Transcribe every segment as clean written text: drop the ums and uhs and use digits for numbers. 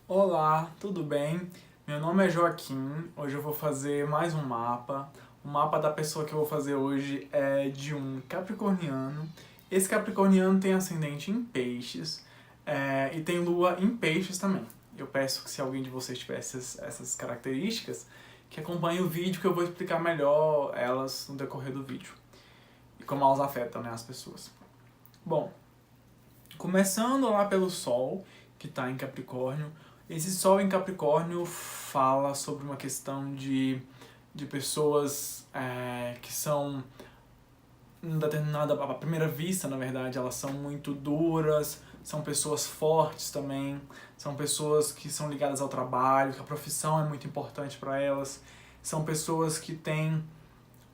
Olá, tudo bem? Meu nome é Joaquim, hoje eu vou fazer mais um mapa. O mapa da pessoa que eu vou fazer hoje é de um capricorniano. Esse capricorniano tem ascendente em peixes e tem lua em peixes também. Eu peço que se alguém de vocês tiver essas características, que acompanhe o vídeo que eu vou explicar melhor elas no decorrer do vídeo. E como elas afetam, né, as pessoas. Bom, começando lá pelo Sol, que está em Capricórnio. Esse Sol em Capricórnio fala sobre uma questão de pessoas que são, determinada, à primeira vista, na verdade, elas são muito duras, são pessoas fortes também, são pessoas que são ligadas ao trabalho, que a profissão é muito importante para elas, são pessoas que têm,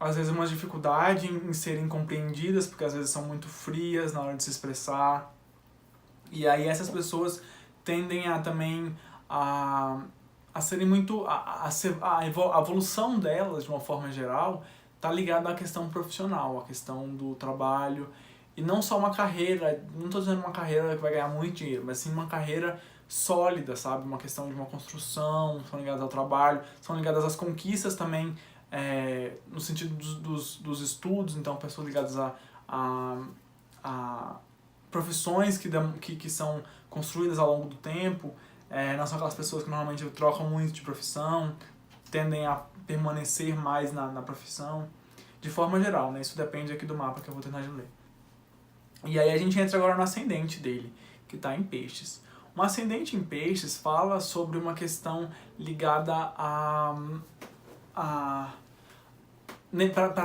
às vezes, uma dificuldade em serem compreendidas, porque às vezes são muito frias na hora de se expressar. E aí essas pessoas tendem a também a serem muito... a evolução delas, de uma forma geral, está ligada à questão profissional, à questão do trabalho. E não só uma carreira, não estou dizendo uma carreira que vai ganhar muito dinheiro, mas sim uma carreira sólida, sabe? Uma questão de uma construção, são ligadas ao trabalho, são ligadas às conquistas também, no sentido dos estudos, então pessoas ligadas a profissões que são construídas ao longo do tempo, não são aquelas pessoas que normalmente trocam muito de profissão, tendem a permanecer mais na profissão, de forma geral, né? Isso depende aqui do mapa que eu vou tentar de ler. E aí a gente entra agora no ascendente dele, que está em peixes. Um ascendente em peixes fala sobre uma questão ligada para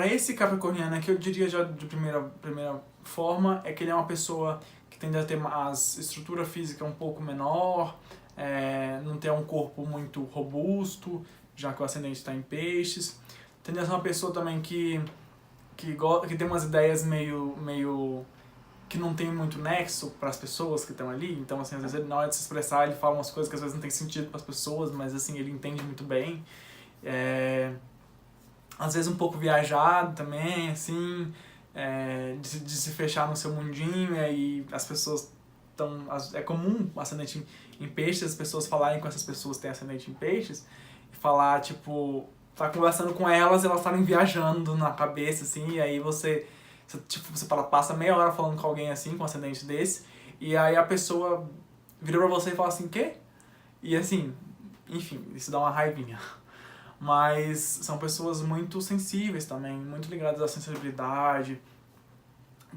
esse capricorniano aqui, eu diria já de primeira forma, é que ele é uma pessoa que tende a ter a estrutura física um pouco menor, não ter um corpo muito robusto, já que o ascendente está em peixes. Tende a ser uma pessoa também que tem umas ideias meio que não tem muito nexo para as pessoas que estão ali, então assim, às vezes ele, na hora de se expressar ele fala umas coisas que às vezes não tem sentido para as pessoas, mas assim, ele entende muito bem. Às vezes um pouco viajado também, assim, de se fechar no seu mundinho, e aí as pessoas estão... É comum o ascendente em peixes, as pessoas falarem com essas pessoas que têm ascendente em peixes, e falar, tipo, tá conversando com elas e elas estarem viajando na cabeça, assim, e aí você passa meia hora falando com alguém assim, com ascendente desse, e aí a pessoa vira pra você e fala assim, quê? E assim, enfim, isso dá uma raivinha. Mas são pessoas muito sensíveis também, muito ligadas à sensibilidade,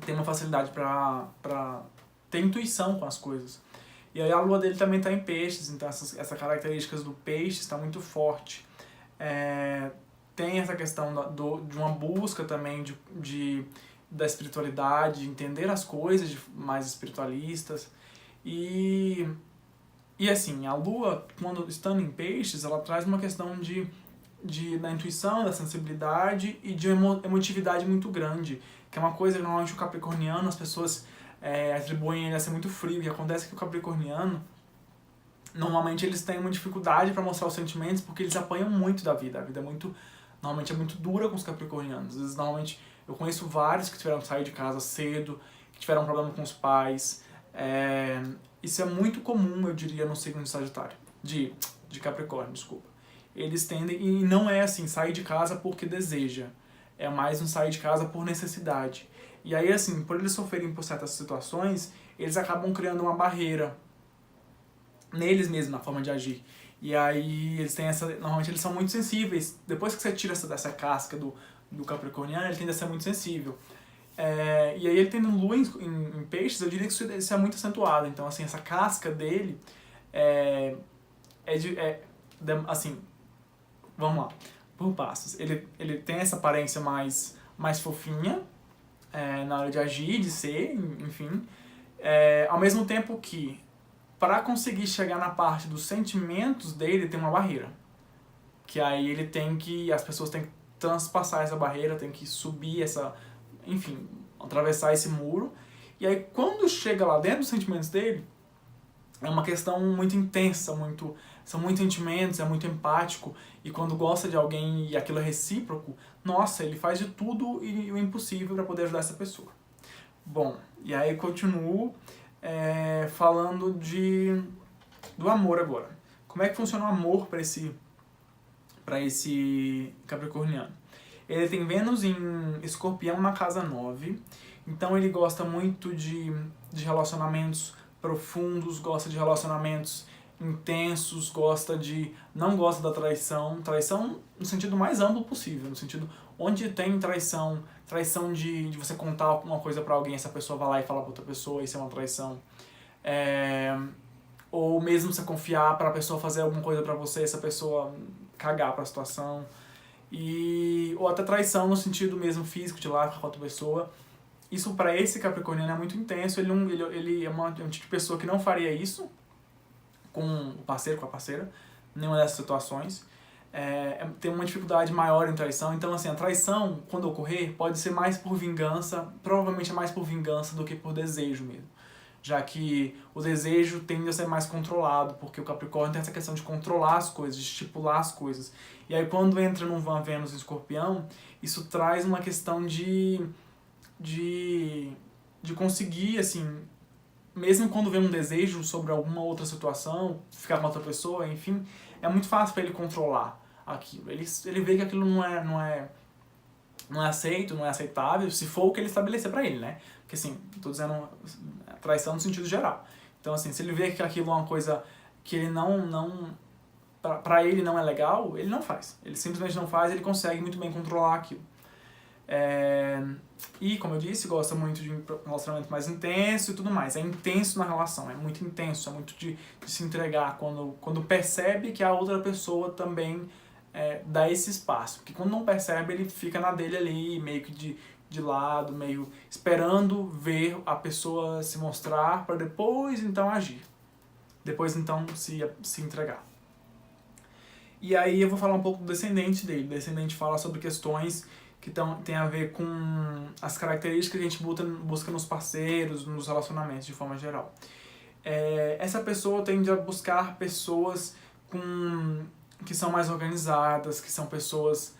tem uma facilidade pra ter intuição com as coisas. E aí a lua dele também está em peixes, então essas características do peixe está muito forte. Tem essa questão de uma busca também da espiritualidade, de entender as coisas mais espiritualistas. E assim, a lua, quando estando em peixes, ela traz uma questão da intuição, da sensibilidade e de uma emotividade muito grande, que é uma coisa que normalmente o capricorniano, as pessoas atribuem ele a ser muito frio, e acontece que o capricorniano, normalmente eles têm uma dificuldade para mostrar os sentimentos porque eles apanham muito da vida, a vida normalmente é muito dura com os capricornianos. Às vezes, normalmente, eu conheço vários que tiveram que sair de casa cedo, que tiveram um problema com os pais. Isso é muito comum, eu diria, no signo de Sagitário. De Capricórnio, desculpa. Eles tendem, e não é assim, sair de casa porque deseja. É mais um sair de casa por necessidade. E aí, assim, por eles sofrerem por certas situações, eles acabam criando uma barreira neles mesmos, na forma de agir. E aí eles têm normalmente eles são muito sensíveis. Depois que você tira dessa casca do capricorniano, ele tende a ser muito sensível. E aí ele tendo lua em peixes, eu diria que isso é muito acentuado. Então, assim, essa casca dele assim, vamos lá, por passos. Ele tem essa aparência mais fofinha, na hora de agir, de ser, enfim. Ao mesmo tempo que, para conseguir chegar na parte dos sentimentos dele, tem uma barreira. Que aí ele tem que... As pessoas têm que transpassar essa barreira, tem que subir enfim, atravessar esse muro. E aí quando chega lá dentro dos sentimentos dele, é uma questão muito intensa, são muitos sentimentos, é muito empático, e quando gosta de alguém e aquilo é recíproco, nossa, ele faz de tudo e o impossível para poder ajudar essa pessoa. Bom, e aí continuo falando do amor agora. Como é que funciona o amor para esse capricorniano? Ele tem Vênus em Escorpião na casa 9, então ele gosta muito de relacionamentos profundos, gosta de relacionamentos intensos, não gosta da traição no sentido mais amplo possível, no sentido onde tem traição de você contar alguma coisa pra alguém, essa pessoa vai lá e fala pra outra pessoa, isso é uma traição. Ou mesmo você confiar pra pessoa fazer alguma coisa pra você, essa pessoa cagar pra situação. Ou até traição no sentido mesmo físico, de lá com a outra pessoa. Isso pra esse capricorniano é muito intenso, ele é um tipo de pessoa que não faria isso com o parceiro, com a parceira, nenhuma dessas situações. Tem uma dificuldade maior em traição, então assim, a traição, quando ocorrer, pode ser mais por vingança, provavelmente é mais por vingança do que por desejo mesmo. Já que o desejo tende a ser mais controlado, porque o Capricórnio tem essa questão de controlar as coisas, de estipular as coisas. E aí quando entra num Vênus em Escorpião, isso traz uma questão de conseguir, assim, mesmo quando vem um desejo sobre alguma outra situação, ficar com outra pessoa, enfim, é muito fácil para ele controlar aquilo. Ele vê que aquilo não é aceito, não é aceitável, se for o que ele estabelecer para ele, né? Porque assim, tô dizendo traição no sentido geral. Então assim, se ele vê que aquilo é uma coisa que ele pra ele não é legal, ele não faz. Ele simplesmente não faz, ele consegue muito bem controlar aquilo. E, como eu disse, gosta muito de um relacionamento mais intenso e tudo mais. É intenso na relação, é muito intenso, é muito de se entregar quando percebe que a outra pessoa também dá esse espaço. Porque quando não percebe, ele fica na dele ali, meio que de lado, meio esperando ver a pessoa se mostrar para depois então agir. Depois então se entregar. E aí eu vou falar um pouco do descendente dele. O descendente fala sobre questões que tem a ver com as características que a gente busca nos parceiros, nos relacionamentos de forma geral. Essa pessoa tende a buscar pessoas que são mais organizadas, que são pessoas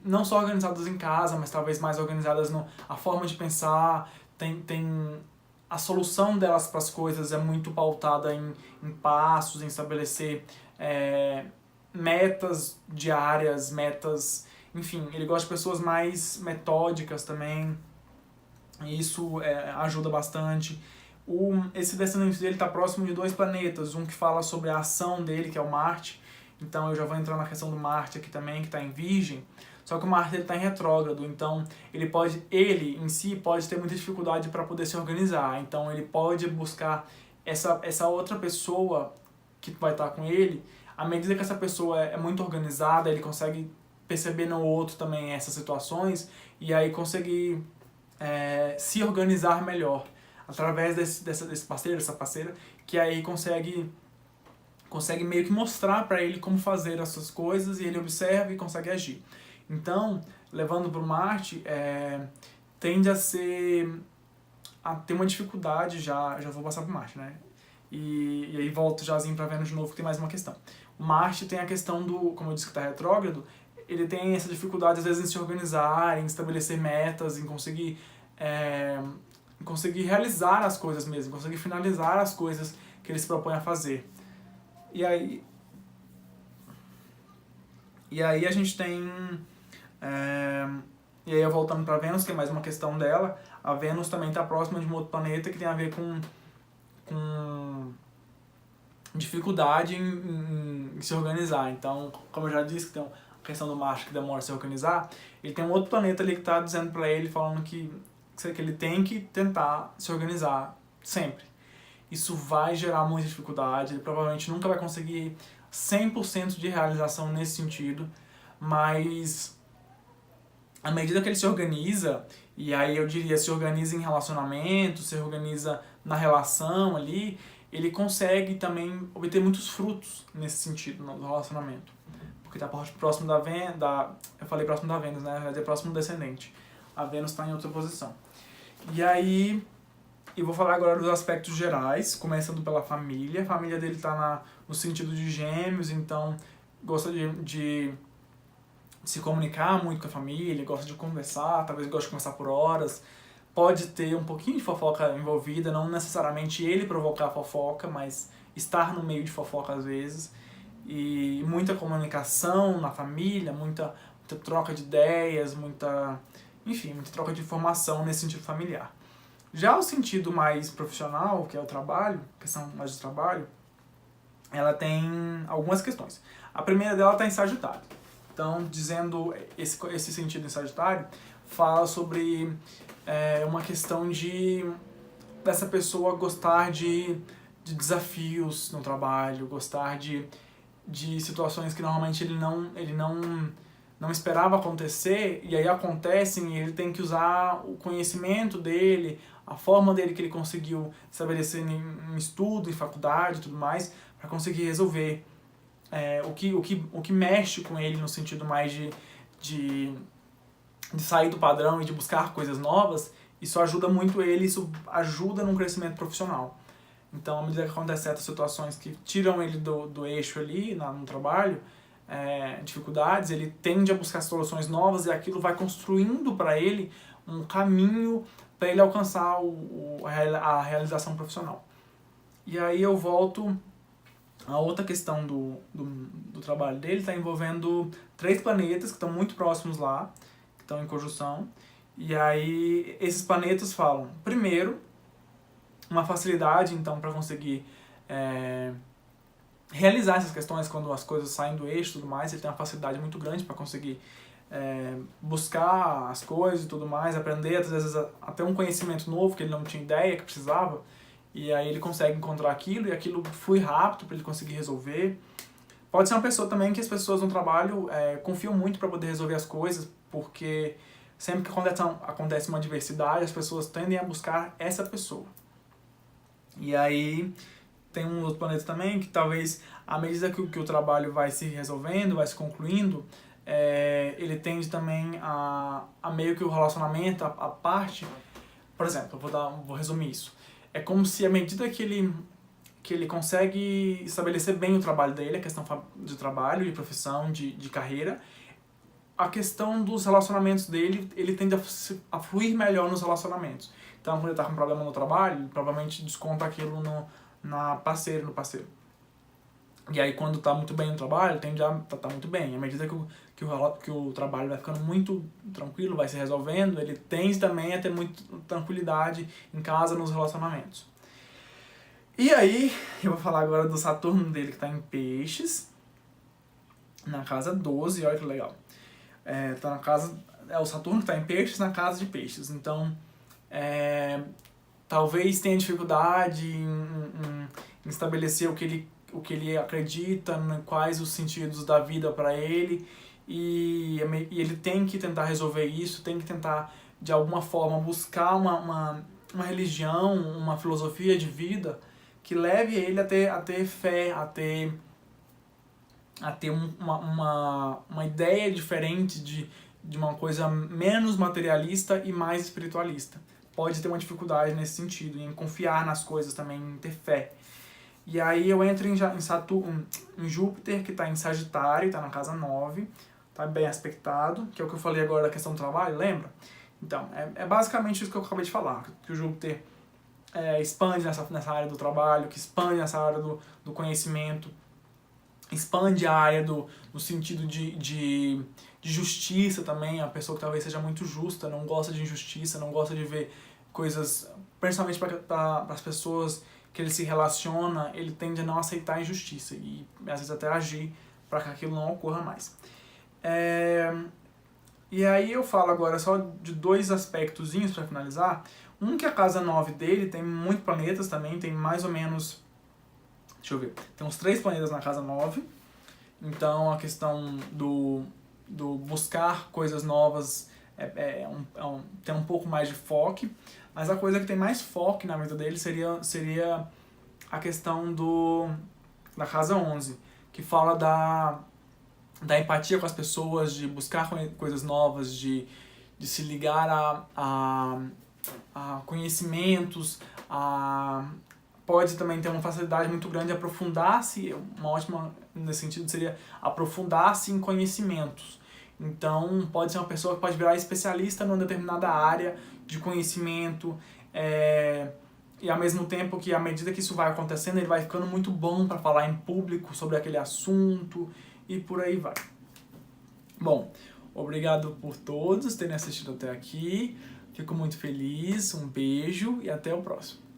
não só organizadas em casa, mas talvez mais organizadas a forma de pensar, a solução delas para as coisas é muito pautada em passos, em estabelecer metas diárias, enfim, ele gosta de pessoas mais metódicas também, e isso ajuda bastante. Esse descendente dele está próximo de 2 planetas, um que fala sobre a ação dele, que é o Marte, então eu já vou entrar na questão do Marte aqui também, que está em Virgem, só que o Marte está em retrógrado, então ele em si pode ter muita dificuldade para poder se organizar, então ele pode buscar essa outra pessoa que vai estar com ele. À medida que essa pessoa é muito organizada, ele consegue perceber no outro também essas situações e aí conseguir se organizar melhor através desse parceiro, dessa parceira, que aí consegue meio que mostrar para ele como fazer essas coisas e ele observa e consegue agir. Então, levando para o Marte, tende a ter uma dificuldade, já vou passar para o Marte, né? E aí volto jazinho para Vênus de novo, que tem mais uma questão. O Marte tem a questão como eu disse que está retrógrado, ele tem essa dificuldade às vezes em se organizar, em estabelecer metas, em conseguir realizar as coisas mesmo, conseguir finalizar as coisas que ele se propõe a fazer. E aí a gente tem... e aí eu voltando para Vênus, que é mais uma questão dela, a Vênus também está próxima de um outro planeta que tem a ver com dificuldade em se organizar. Então, como eu já disse, que tem a questão do Marte que demora a se organizar, ele tem um outro planeta ali que está dizendo para ele, falando que ele tem que tentar se organizar sempre. Isso vai gerar muita dificuldade, ele provavelmente nunca vai conseguir 100% de realização nesse sentido, mas à medida que ele se organiza, e aí eu diria, se organiza em relacionamento, se organiza na relação ali, ele consegue também obter muitos frutos nesse sentido, no relacionamento. Porque está próximo eu falei próximo da Vênus, né? Vai dizer próximo do descendente. A Vênus está em outra posição. E aí E vou falar agora dos aspectos gerais, começando pela família. A família dele está no sentido de gêmeos, então gosta de se comunicar muito com a família, gosta de conversar, talvez goste de conversar por horas. Pode ter um pouquinho de fofoca envolvida, não necessariamente ele provocar a fofoca, mas estar no meio de fofoca às vezes. E muita comunicação na família, muita troca de ideias, enfim, muita troca de informação nesse sentido familiar. Já o sentido mais profissional, que é o trabalho, questão mais de trabalho, ela tem algumas questões. A primeira dela está em Sagitário. Então, dizendo esse sentido em Sagitário, fala sobre uma questão dessa pessoa gostar de desafios no trabalho, gostar de situações que normalmente ele não esperava acontecer, e aí acontecem e ele tem que usar o conhecimento dele, a forma dele que ele conseguiu estabelecer em estudo, em faculdade e tudo mais, para conseguir resolver o que mexe com ele no sentido mais de sair do padrão e de buscar coisas novas. Isso ajuda muito ele, isso ajuda no crescimento profissional. Então, à medida que acontecem certas situações que tiram ele do eixo ali no trabalho, dificuldades, ele tende a buscar soluções novas e aquilo vai construindo para ele um caminho para ele alcançar a realização profissional. E aí eu volto a outra questão do trabalho dele, está envolvendo 3 planetas que estão muito próximos lá, que estão em conjunção. E aí esses planetas falam, primeiro, uma facilidade então para conseguir realizar essas questões quando as coisas saem do eixo e tudo mais. Ele tem uma facilidade muito grande para conseguir buscar as coisas e tudo mais, aprender, às vezes até um conhecimento novo que ele não tinha ideia que precisava, e aí ele consegue encontrar aquilo e aquilo flui rápido para ele conseguir resolver. Pode ser uma pessoa também que as pessoas no trabalho confiam muito para poder resolver as coisas, porque sempre que acontece uma adversidade, as pessoas tendem a buscar essa pessoa. E aí tem um outro planeta também que talvez, à medida que o trabalho vai se resolvendo, vai se concluindo, ele tende também a meio que o relacionamento, a parte... Por exemplo, vou resumir isso. É como se à medida que ele consegue estabelecer bem o trabalho dele, a questão de trabalho, de profissão, de carreira, a questão dos relacionamentos dele, ele tende a fluir melhor nos relacionamentos. Então, quando ele está com problema no trabalho, ele provavelmente desconta aquilo no parceiro. E aí, quando está muito bem no trabalho, ele tende a estar muito bem. À medida que o trabalho vai ficando muito tranquilo, vai se resolvendo, ele tende também a ter muita tranquilidade em casa, nos relacionamentos. E aí, eu vou falar agora do Saturno dele, que está em Peixes, na casa 12, olha que legal. Tá na casa, o Saturno está em Peixes, na casa de Peixes. Então, talvez tenha dificuldade em estabelecer o que ele acredita, quais os sentidos da vida para ele, e ele tem que tentar resolver isso, tem que tentar de alguma forma buscar uma religião, uma filosofia de vida que leve ele a ter fé, a ter uma ideia diferente de uma coisa menos materialista e mais espiritualista. Pode ter uma dificuldade nesse sentido, em confiar nas coisas também, em ter fé. E aí eu entro em Saturno, em Júpiter, que está em Sagitário, está na casa 9, está bem aspectado, que é o que eu falei agora da questão do trabalho, lembra? Então, é basicamente isso que eu acabei de falar, que o Júpiter expande nessa área do trabalho, que expande nessa área do conhecimento, expande a área no sentido de justiça também, a pessoa que talvez seja muito justa, não gosta de injustiça, não gosta de ver coisas, principalmente para as pessoas que ele se relaciona, ele tende a não aceitar a injustiça e às vezes até agir para que aquilo não ocorra mais. E aí eu falo agora só de 2 aspectozinhos para finalizar. Um, que a casa 9 dele tem muitos planetas também, tem mais ou menos, deixa eu ver, tem uns 3 planetas na casa 9. Então a questão do buscar coisas novas tem um pouco mais de foco, mas a coisa que tem mais foco na vida dele seria a questão da casa 11, que fala da empatia com as pessoas, de buscar coisas novas, de se ligar conhecimentos, pode também ter uma facilidade muito grande de aprofundar-se, uma ótima nesse sentido seria aprofundar-se em conhecimentos. Então, pode ser uma pessoa que pode virar especialista numa determinada área de conhecimento, e ao mesmo tempo que, à medida que isso vai acontecendo, ele vai ficando muito bom para falar em público sobre aquele assunto, e por aí vai. Bom, obrigado por todos terem assistido até aqui, fico muito feliz, um beijo e até o próximo.